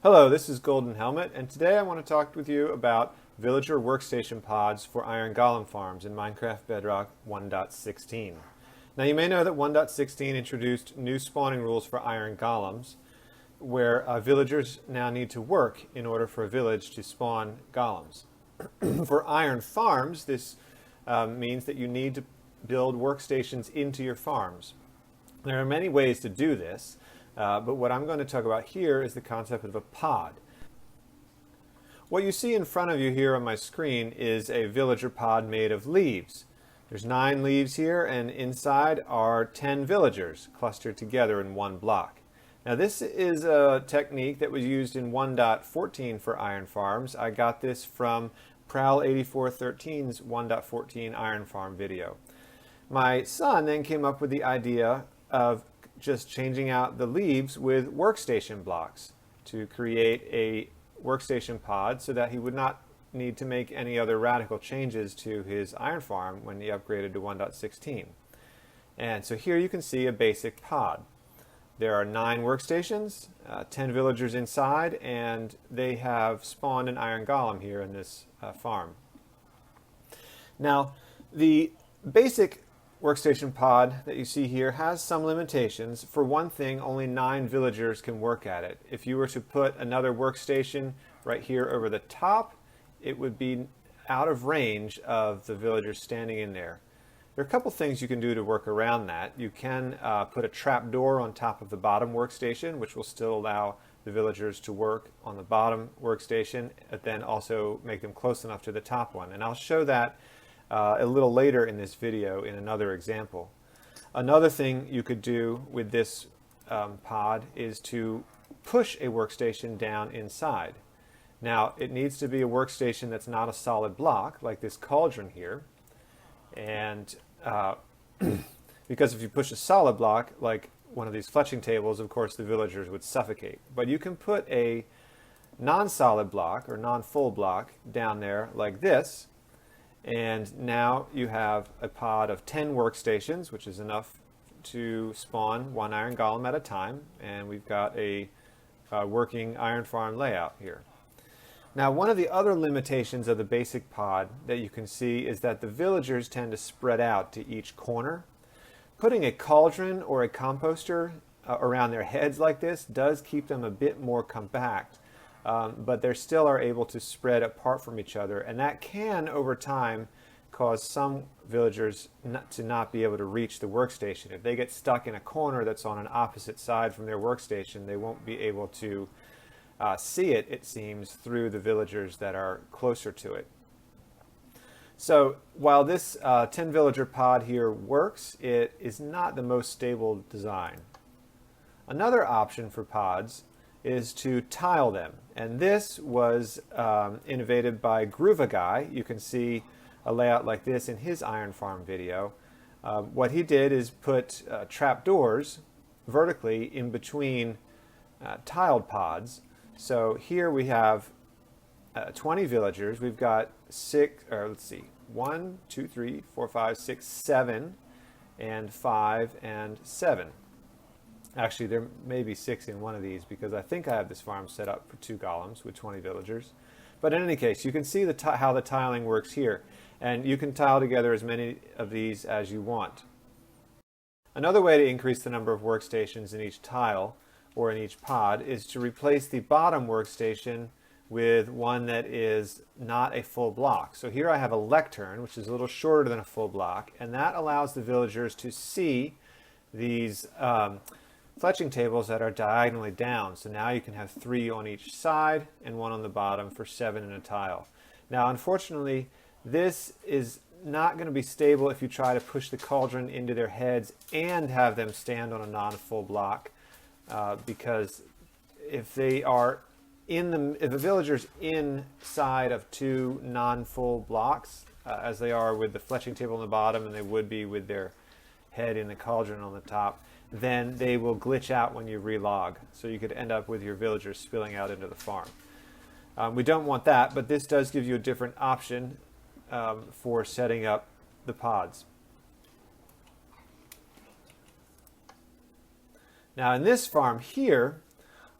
Hello, this is Golden Helmet, and today I want to talk with you about villager workstation pods for iron golem farms in Minecraft Bedrock 1.16. Now you may know that 1.16 introduced new spawning rules for iron golems, where villagers now need to work in order for a village to spawn golems. For iron farms, this means that you need to build workstations into your farms. There are many ways to do this. But what I'm going to talk about here is the concept of a pod. What you see in front of you here on my screen is a villager pod made of leaves. There's 9 leaves here, and inside are 10 villagers clustered together in one block. Now this is a technique that was used in 1.14 for iron farms. I got this from Prowl8413's 1.14 iron farm video. My son then came up with the idea of just changing out the leaves with workstation blocks to create a workstation pod so that he would not need to make any other radical changes to his iron farm when he upgraded to 1.16. And so here you can see a basic pod. There are 9 workstations, 10 villagers inside, and they have spawned an iron golem here in this farm. Now, the basic workstation pod that you see here has some limitations. For one thing, only 9 villagers can work at it. If you were to put another workstation right here over the top, it would be out of range of the villagers standing in there. There are a couple things you can do to work around that. You can put a trap door on top of the bottom workstation, which will still allow the villagers to work on the bottom workstation, but then also make them close enough to the top one. And I'll show that a little later in this video in another example. Another thing you could do with this pod is to push a workstation down inside. Now it needs to be a workstation that's not a solid block like this cauldron here, and because if you push a solid block like one of these fletching tables, of course the villagers would suffocate. But you can put a non-solid block or non-full block down there like this, and now you have a pod of 10 workstations, which is enough to spawn 1 iron golem at a time, and we've got a working iron farm layout here. Now, one of the other limitations of the basic pod that you can see is that the villagers tend to spread out to each corner. Putting a cauldron or a composter around their heads like this does keep them a bit more compact. But they still are able to spread apart from each other, and that can, over time, cause some villagers to not be able to reach the workstation. If they get stuck in a corner that's on an opposite side from their workstation, they won't be able to see it, it seems, through the villagers that are closer to it. So while this 10 villager pod here works, it is not the most stable design. Another option for pods is to tile them, and this was innovated by Groova Guy. You can see a layout like this in his iron farm video. What he did is put trap doors vertically in between tiled pods. So here we have 20 villagers. We've got 1, 2, 3, 4, 5, 6, 7, and 5 and 7. Actually, there may be 6 in one of these because I think I have this farm set up for 2 golems with 20 villagers. But in any case, you can see how the tiling works here, and you can tile together as many of these as you want. Another way to increase the number of workstations in each tile or in each pod is to replace the bottom workstation with one that is not a full block. So here I have a lectern, which is a little shorter than a full block, and that allows the villagers to see these fletching tables that are diagonally down. So now you can have 3 on each side and 1 on the bottom for 7 in a tile. Now, unfortunately, this is not going to be stable if you try to push the cauldron into their heads and have them stand on a non-full block, because if they are if a villager's inside of 2 non-full blocks, as they are with the fletching table on the bottom and they would be with their head in the cauldron on the top, then they will glitch out when you relog. So you could end up with your villagers spilling out into the farm. We don't want that, but this does give you a different option for setting up the pods. Now in this farm here,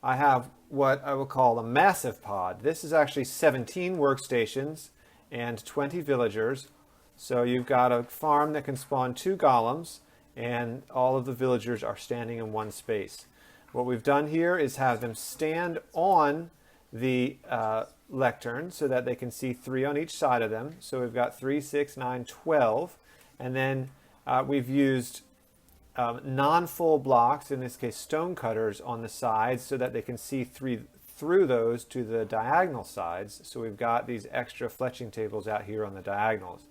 I have what I will call a massive pod. This is actually 17 workstations and 20 villagers. So you've got a farm that can spawn 2 golems, and all of the villagers are standing in one space. What we've done here is have them stand on the lectern so that they can see 3 on each side of them. So we've got 3, 6, 9, 12. And then we've used non-full blocks, in this case stone cutters, on the sides so that they can see through those to the diagonal sides. So we've got these extra fletching tables out here on the diagonals.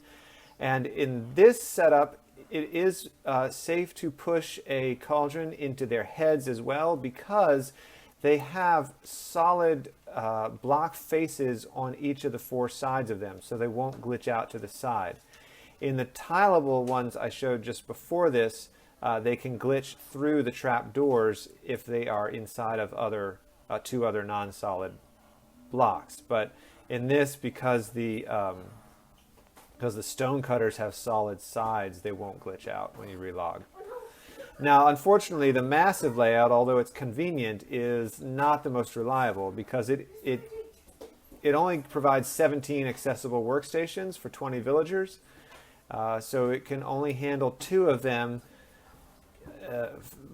And in this setup, it is safe to push a cauldron into their heads as well, because they have solid block faces on each of the 4 sides of them, so they won't glitch out to the side. In the tileable ones I showed just before this, they can glitch through the trap doors if they are inside of 2 other non-solid blocks. But in this, because the stone cutters have solid sides, they won't glitch out when you relog. Now, unfortunately, the massive layout, although it's convenient, is not the most reliable, because it only provides 17 accessible workstations for 20 villagers. So it can only handle 2 of them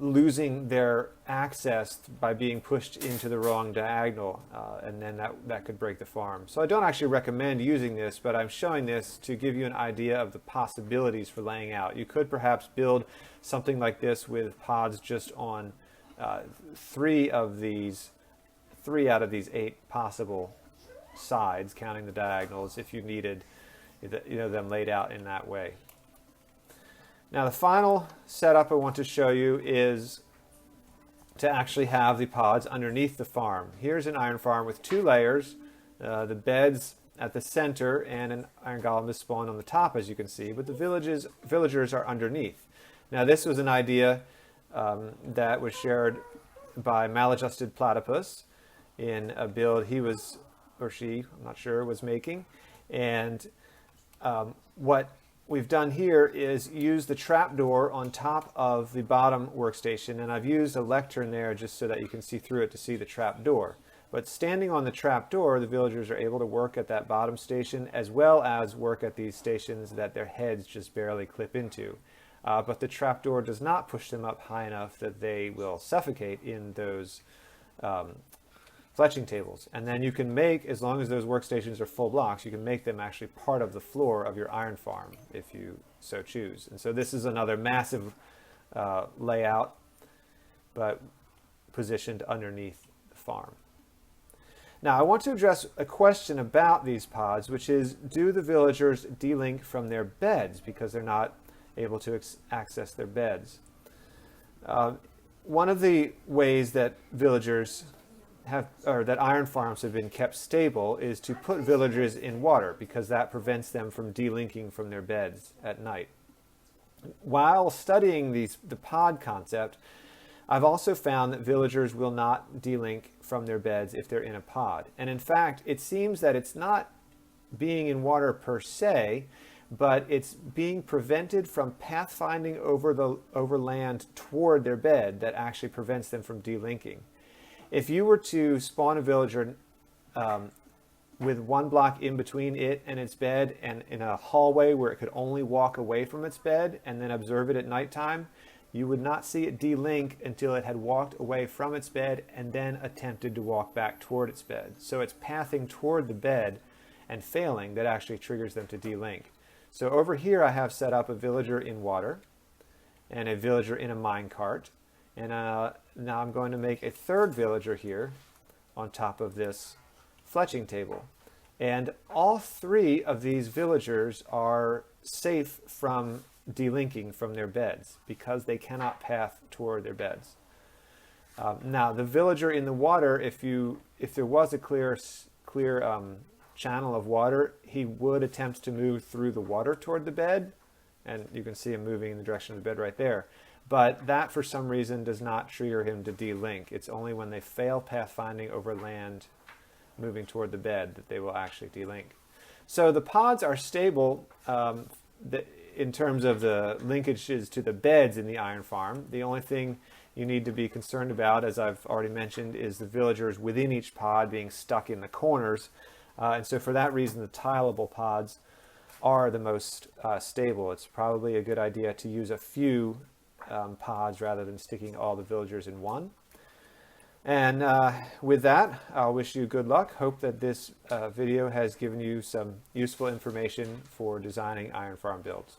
losing their access by being pushed into the wrong diagonal, and then that could break the farm. So I don't actually recommend using this, but I'm showing this to give you an idea of the possibilities for laying out. You could perhaps build something like this with pods just on 3 out of these 8 possible sides, counting the diagonals, if you needed them laid out in that way. Now, the final setup I want to show you is to actually have the pods underneath the farm. Here's an iron farm with 2 layers, the beds at the center, and an iron golem is spawned on the top, as you can see, but the villagers are underneath. Now, this was an idea that was shared by Maladjusted Platypus in a build he was, or she, I'm not sure, was making. And what we've done here is use the trapdoor on top of the bottom workstation, and I've used a lectern there just so that you can see through it to see the trapdoor. But standing on the trapdoor, the villagers are able to work at that bottom station as well as work at these stations that their heads just barely clip into. But the trapdoor does not push them up high enough that they will suffocate in those fletching tables. And then you can make, as long as those workstations are full blocks, you can make them actually part of the floor of your iron farm if you so choose. And so this is another massive layout, but positioned underneath the farm. Now, I want to address a question about these pods, which is, do the villagers delink from their beds because they're not able to access their beds? One of the ways that villagers that iron farms have been kept stable is to put villagers in water, because that prevents them from delinking from their beds at night. While studying the pod concept, I've also found that villagers will not delink from their beds if they're in a pod. And in fact, it seems that it's not being in water per se, but it's being prevented from pathfinding over land toward their bed that actually prevents them from delinking. If you were to spawn a villager with 1 block in between it and its bed, and in a hallway where it could only walk away from its bed, and then observe it at nighttime, you would not see it delink until it had walked away from its bed and then attempted to walk back toward its bed. So it's pathing toward the bed and failing that actually triggers them to delink. So over here I have set up a villager in water and a villager in a minecart. And now I'm going to make a 3rd villager here on top of this fletching table. And all 3 of these villagers are safe from delinking from their beds because they cannot path toward their beds. Now, the villager in the water, if there was a clear channel of water, he would attempt to move through the water toward the bed. And you can see him moving in the direction of the bed right there. But that, for some reason, does not trigger him to delink. It's only when they fail pathfinding over land moving toward the bed that they will actually delink. So the pods are stable in terms of the linkages to the beds in the iron farm. The only thing you need to be concerned about, as I've already mentioned, is the villagers within each pod being stuck in the corners. And so for that reason, the tileable pods are the most stable. It's probably a good idea to use a few pods rather than sticking all the villagers in one. And with that, I'll wish you good luck. Hope that this video has given you some useful information for designing iron farm builds.